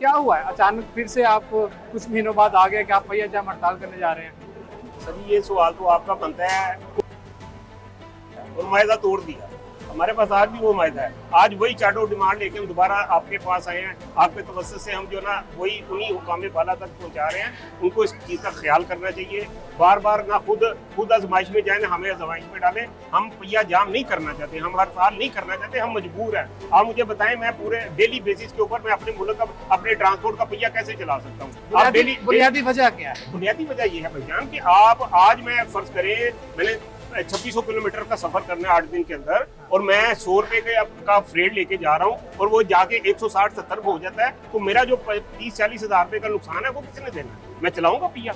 क्या हुआ है अचानक फिर से आप कुछ महीनों बाद आ गए कि आप पहिया जाम हड़ताल करने जा रहे हैं? सर जी, ये सवाल तो आपका बनता है और मायदा तोड़ दिया। हमारे पास आज भी वो मायदा है। आज वही चार्टो डिमांड लेके हम दोबारा आपके पास आए हैं। आपके तवज्जुह से हम जो ना वही उन्हीं हुकाम बाला तक पहुंचा रहे हैं। उनको इस चीज़ का ख्याल करना चाहिए। बार बार ना खुद आजमाइश में जाए ना हमें आजमाइश में डालें। हम पहिया जाम नहीं करना चाहते, हम हड़ताल नहीं करना चाहते, हम मजबूर हैं। आप मुझे बताएं, मैं पूरे डेली बेसिस के ऊपर मैं अपने मुल्क का अपने ट्रांसपोर्ट का पहिया कैसे चला सकता हूँ? आप डेली बुनियादी वजह क्या है? बुनियादी वजह ये है भाईजान कि आप आज मैं फर्ज करें मैंने 2600 किलोमीटर का सफर करना है 8 दिन के अंदर और मैं 100 रुपए का फ्रेट लेके जा रहा हूँ और वो जाके 160-170 हो जाता है, तो मेरा जो 30-40 हजार रुपए का नुकसान है वो किसने देना? मैं चलाऊंगा पिया?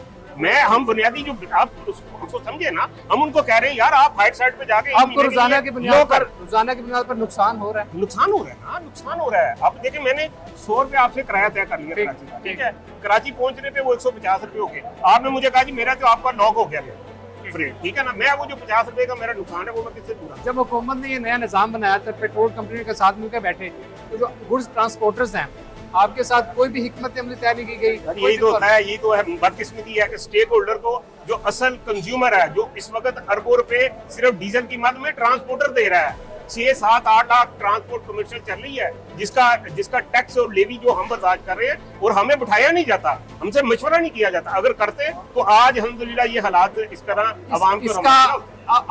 हम बुनियादी जो आप उसको समझे ना, हम उनको कह रहे हैं यार आप हाइट साइड पे जाके आपको रोजाना की बुनियाद पर नुकसान हो रहा है। नुकसान हो रहा है ना, नुकसान हो रहा है। अब देखिए मैंने 100 रुपए आपसे किराया तय कर लिया कराची का, ठीक है। कराची पहुंचने पे वो 150 रुपए हो गए। आपने मुझे कहा जी मेरा तो आपका लॉक हो गया फ्रेट, ठीक है ना। मैं वो जो 50 रुपए का मेरा नुकसान है वो मैं किससे पूरा? जब हुकूमत ने ये नया निजाम बनाया था, पेट्रोल कंपनी के साथ मिलकर बैठे, तो जो गुड्स ट्रांसपोर्टर्स हैं आपके साथ कोई भी हिकमत अमली तय नहीं की गई। यही तो होता है, यही तो है बदकिस्मती है कि स्टेक होल्डर को जो असल कंज्यूमर है, जो इस वक्त अरबों रुपए सिर्फ डीजल की मद में ट्रांसपोर्टर दे रहा है, 6-7-8 लाख ट्रांसपोर्ट कमर्शियल चल रही है, जिसका टैक्स और लेवी जो हम बर्दाश्त कर रहे हैं और हमें बिठाया नहीं जाता, हमसे मशवरा नहीं किया जाता। अगर करते तो आज अल्हम्दुलिल्लाह ये हालात इस तरह आवाम को इसका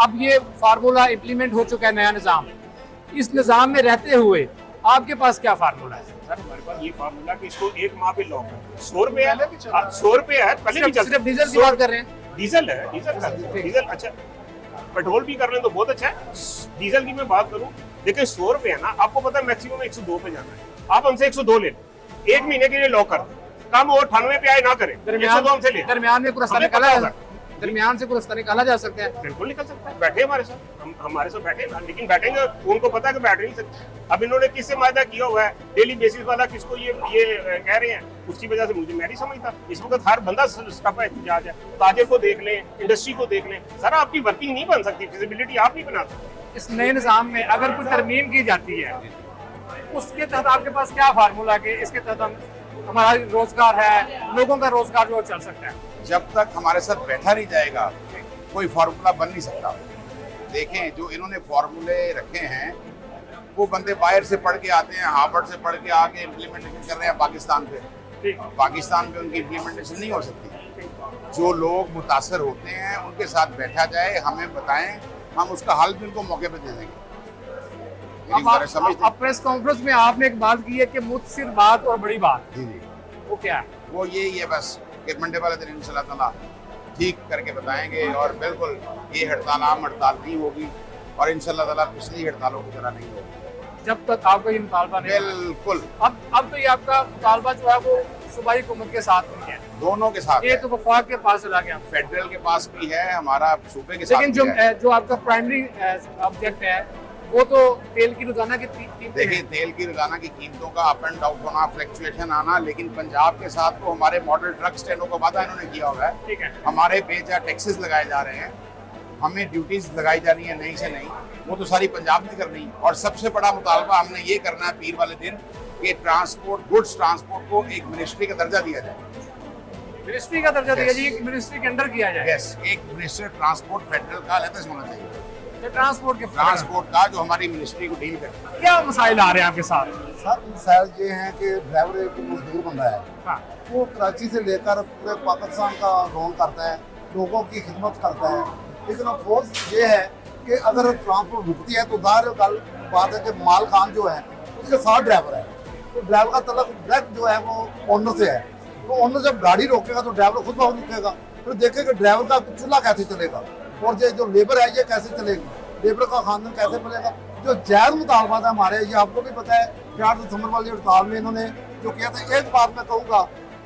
अब ये फार्मूला इम्प्लीमेंट हो चुका है, नया निजाम। इस निजाम में रहते हुए आपके पास क्या फार्मूला है? सर हमारे पास ये फार्मूला कि इसको 1 माह पे लॉक है। 100 रुपए है, 100 रुपए है, पहले भी चलता। सिर्फ डीजल की बात कर रहे हैं? डीजल है, डीजल अच्छा, पेट्रोल भी कर लें तो बहुत अच्छा है। डीजल की मैं बात करूं, देखिए 100 रुपए है ना, आपको पता है मैक्सिमम 102 पे जाना है। आप हमसे 102 ले लें, 1 महीने के लिए लॉक कर दें, कम और 98 पे आए ना करें, 102 हमसे ले। दरमियान में कोई रास्ता निकाला जा सकता है? बिल्कुल निकल सकता है। बैठे हमारे साथ, हमारे साथ बैठे ना, लेकिन बैठेंगे उनको पता है कि बैठ नहीं सकते। अब इन्होंने किससे वायदा किया हुआ है डेली बेसिस वाला, किसको ये कह रहे हैं, उसकी वजह से मुझे मैं नहीं समझता। इस वक्त हर बंदा स्टफ है, एहतजाज है। ताजिर को देख लें, इंडस्ट्री को देख लें, सर आपकी वर्किंग नहीं बन सकती, फिजिबिलिटी आप नहीं बना सकते। इस नए निजाम में अगर कोई तरमीम की जाती है, उसके तहत आपके पास क्या फार्मूला के इसके तहत हमारा रोजगार है, लोगों का रोजगार जो चल सकता है? जब तक हमारे साथ बैठा नहीं जाएगा कोई फार्मूला बन नहीं सकता। देखें जो इन्होंने फार्मूले रखे हैं वो बंदे बाहर से पढ़ के आते हैं, हार्वर्ड से पढ़ के आके इम्प्लीमेंटेशन कर रहे हैं पाकिस्तान पे। पाकिस्तान पे उनकी इम्प्लीमेंटेशन नहीं हो सकती। जो लोग मुतासर होते हैं उनके साथ बैठा जाए, हमें बताएं, हम उसका हल भी उनको मौके पे दे देंगे। अब प्रेस कॉन्फ्रेंस में आपने एक बात की है कि मुत्सिर बात और बड़ी बात, जी जी, वो क्या है? वो यही है बस कि मंडे वाले दिन इंशाल्लाह ताला ठीक करके बताएंगे और बिल्कुल ये हड़ताल आम हड़ताल नहीं होगी और इंशाल्लाह ताला पिछली हड़तालों की तरह नहीं होगी जब तक आपका ये मुतालबा नहीं। बिल्कुल। अब तो ये आपका मुतालबा जो है वो सूबाई हुकूमत के साथ नहीं है, दोनों के साथ। ये तो वफाक के पास चला गया, फेडरल के पास भी है, हमारा सूबे के साथ। लेकिन जो आपका प्राइमरी ऑब्जेक्ट है वो तो तेल की रोजाना की कीमत। देखिए तेल की रोजाना की कीमतों का अप एंड डाउन होना, फ्लक्चुएशन आना, लेकिन पंजाब के साथ तो हमारे मॉडल ट्रक स्टैंडों का वादा इन्होंने किया हुआ है। ठीक है, हमारे बेजा टैक्सेस लगाए जा रहे हैं, हमें ड्यूटीज लगाई जा रही है नहीं से नहीं, वो तो सारी पंजाब ने करनी। और सबसे बड़ा मुतालबा हमने ये करना है पीर वाले दिन कि ट्रांसपोर्ट, गुड्स ट्रांसपोर्ट को एक मिनिस्ट्री का दर्जा दिया जाए। मिनिस्ट्री का दर्जा दिया जाए, मिनिस्ट्री के अंडर किया जाए। यस, एक मिनिस्टर ट्रांसपोर्ट फेडरल का अलग होना चाहिए, ट्रांसपोर्ट का जो हमारी मिनिस्ट्री को डील करे। क्या मसाइल आ रहे हैं आपके साथ? सर मसाइल ये हैं कि ड्राइवर एक मजदूर बंदा है, हाँ। वो कराची से लेकर पूरे पाकिस्तान का रौन करता है, लोगों की खिदमत करता है, लेकिन अफसोस ये है कि अगर ट्रांसपोर्ट रुकती है तो दार बात है कि माल खान जो है उसके साथ ड्राइवर है, तो ड्राइवर का तलब डायरेक्ट जो है वो ओनर से है। तो ओनर जब गाड़ी रोकेगा तो ड्राइवर खुद बहुत रुकेगा, फिर देखेगा ड्राइवर का चूल्हा कैसे चलेगा और जो लेबर है ये कैसे चलेगी, लेबर का खानदान कैसे मिलेगा। जो जायज़ मुतालबात है हमारे, ये आपको भी पता है कि 8 दिसंबर वाली हड़ताल में इन्होंने जो किया था, एक बात मैं कहूँगा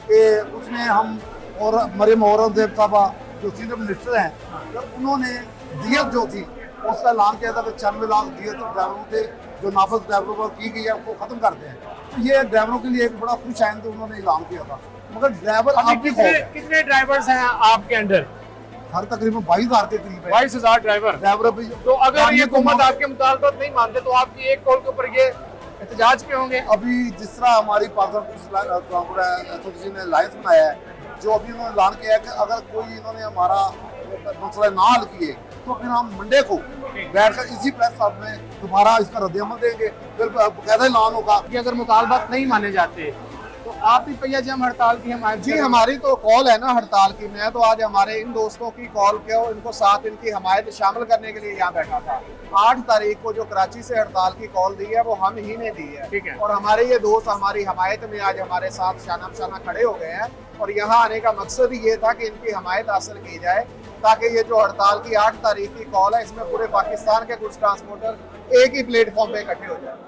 कि उसमें हम और मरियम औरंगजेब साहबा जो सीनियर मिनिस्टर हैं, तो उन्होंने दियत जो थी उसका ऐलान किया था कि 96 लाख दियत ड्राइवरों थे जो नाफज ड्राइवरों पर की गई है उसको खत्म करते हैं। तो ये ड्राइवरों के लिए एक बड़ा खुश आइंद उन्होंने ऐलान किया था, मगर ड्राइवर कितने ड्राइवर्स हैं आपके अंडर? हर तकरीबन 22,000 के करीब है। 22,000 ड्राइवर ड्राइवर भी। तो अगर ये हुकूमत आपके मुतालबात नहीं मानते तो आपकी एक कॉल के ऊपर ये एहतजाज पे होंगे? अभी जिस तरह हमारी पाकिस्तान ट्रांसपोर्ट एसोसिएशन ने लाइन्स बनाया है, जो अभी उन्होंने ऐलान किया है कि अगर कोई इन्होंने हमारा मसला ना हल किए तो फिर हम मंडे को बैठकर इसी प्रेस क्लब में दोबारा इसका रद्द-ए-अमल देंगे, फिर बकायदा ऐलान होगा। कि अगर मुतालबात नहीं माने जाते तो आप भी पहिया जाम हड़ताल की हमायत जी करें? हमारी तो कॉल है ना हड़ताल की। मैं तो आज हमारे इन दोस्तों की कॉल के और इनको साथ इनकी हमायत शामिल करने के लिए यहाँ बैठा था। 8 तारीख को जो कराची से हड़ताल की कॉल दी है वो हम ही ने दी है। ठीक है। और हमारे ये दोस्त हमारी हमायत में आज हमारे साथ शाना बशाना खड़े हो गए हैं और यहाँ आने का मकसद ही ये था कि इनकी हमायत हासिल की जाए ताकि ये जो हड़ताल की 8 तारीख की कॉल है इसमें पूरे पाकिस्तान के गुड्स ट्रांसपोर्टर एक ही प्लेटफॉर्म पे इकट्ठे हो जाए।